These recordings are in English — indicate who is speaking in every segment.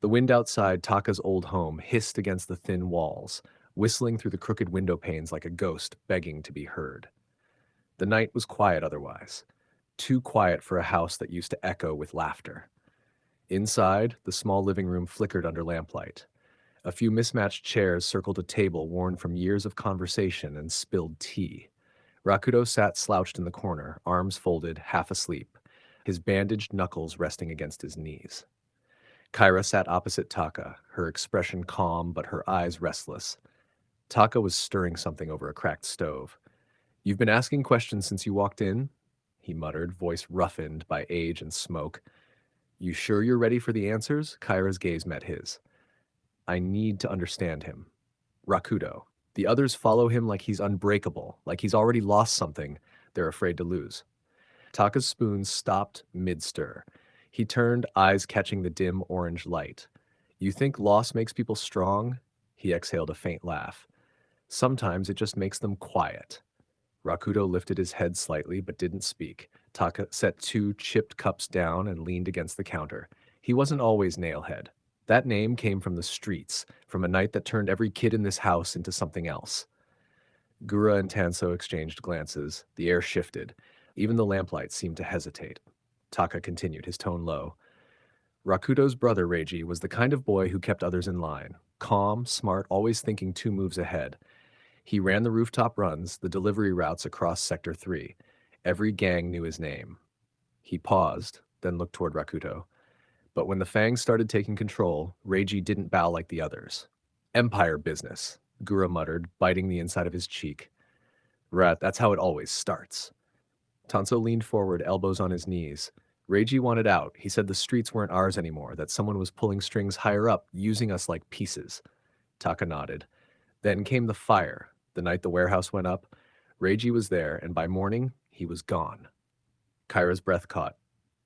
Speaker 1: The wind outside Taka's old home hissed against the thin walls, whistling through the crooked window panes like a ghost begging to be heard. The night was quiet otherwise, too quiet for a house that used to echo with laughter. Inside, the small living room flickered under lamplight. A few mismatched chairs circled a table worn from years of conversation and spilled tea. Rakudo sat slouched in the corner, arms folded, half asleep, his bandaged knuckles resting against his knees. Kyra sat opposite Taka, her expression calm but her eyes restless. Taka was stirring something over a cracked stove. "You've been asking questions since you walked in?" he muttered, voice roughened by age and smoke. "You sure you're ready for the answers?" Kyra's gaze met his. "I need to understand him. Rakudo. The others follow him like he's unbreakable, like he's already lost something they're afraid to lose." Taka's spoon stopped mid-stir. He turned, eyes catching the dim orange light. "You think loss makes people strong?" He exhaled a faint laugh. "Sometimes it just makes them quiet." Rakudo lifted his head slightly but didn't speak. Taka set 2 chipped cups down and leaned against the counter. He wasn't always Nailhead. That name came from the streets, from a night that turned every kid in this house into something else. Gura and Tanso exchanged glances. The air shifted. Even the lamplight seemed to hesitate. Taka continued, his tone low. "Rakudo's brother, Reiji, was the kind of boy who kept others in line. Calm, smart, always thinking 2 moves ahead. He ran the rooftop runs, the delivery routes across Sector 3. Every gang knew his name." He paused, then looked toward Rakudo. "But when the Fangs started taking control, Reiji didn't bow like the others." "Empire business," Gura muttered, biting the inside of his cheek. "Rat, that's how it always starts." Tanso leaned forward, elbows on his knees. "Reiji wanted out. He said the streets weren't ours anymore, that someone was pulling strings higher up, using us like pieces." Taka nodded. "Then came the fire. The night the warehouse went up, Reiji was there, and by morning, he was gone." Kyra's breath caught.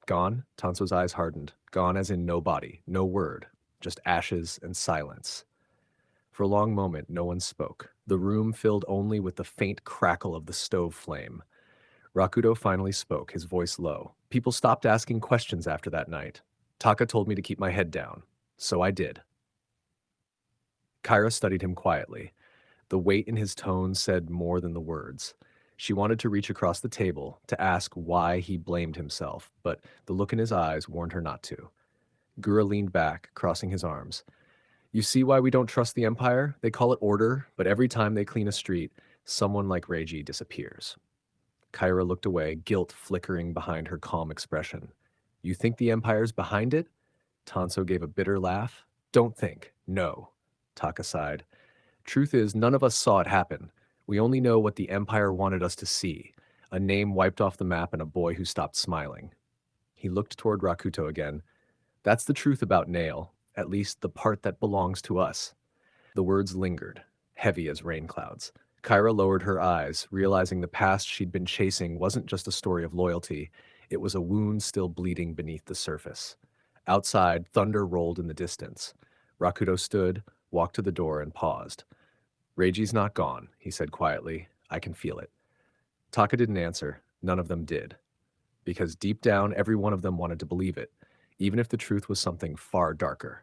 Speaker 1: "Gone?" Tanso's eyes hardened. "Gone as in no body, no word, just ashes and silence." For a long moment, no one spoke. The room filled only with the faint crackle of the stove flame. Rakudo finally spoke, his voice low. "People stopped asking questions after that night. Taka told me to keep my head down. So I did." Kyra studied him quietly. The weight in his tone said more than the words. She wanted to reach across the table, to ask why he blamed himself, but the look in his eyes warned her not to. Gura leaned back, crossing his arms. "You see why we don't trust the Empire? They call it order, but every time they clean a street, someone like Reiji disappears." Kyra looked away, guilt flickering behind her calm expression. "You think the Empire's behind it?" Tanso gave a bitter laugh. "Don't think. No." Taka sighed. "Truth is, none of us saw it happen. We only know what the Empire wanted us to see. A name wiped off the map and a boy who stopped smiling." He looked toward Rakuto again. "That's the truth about Nail, at least the part that belongs to us." The words lingered, heavy as rain clouds. Kyra lowered her eyes, realizing the past she'd been chasing wasn't just a story of loyalty. It was a wound still bleeding beneath the surface. Outside, thunder rolled in the distance. Rakudo stood, walked to the door, and paused. "Reiji's not gone," he said quietly. "I can feel it." Taka didn't answer. None of them did. Because deep down, every one of them wanted to believe it. even if the truth was something far darker.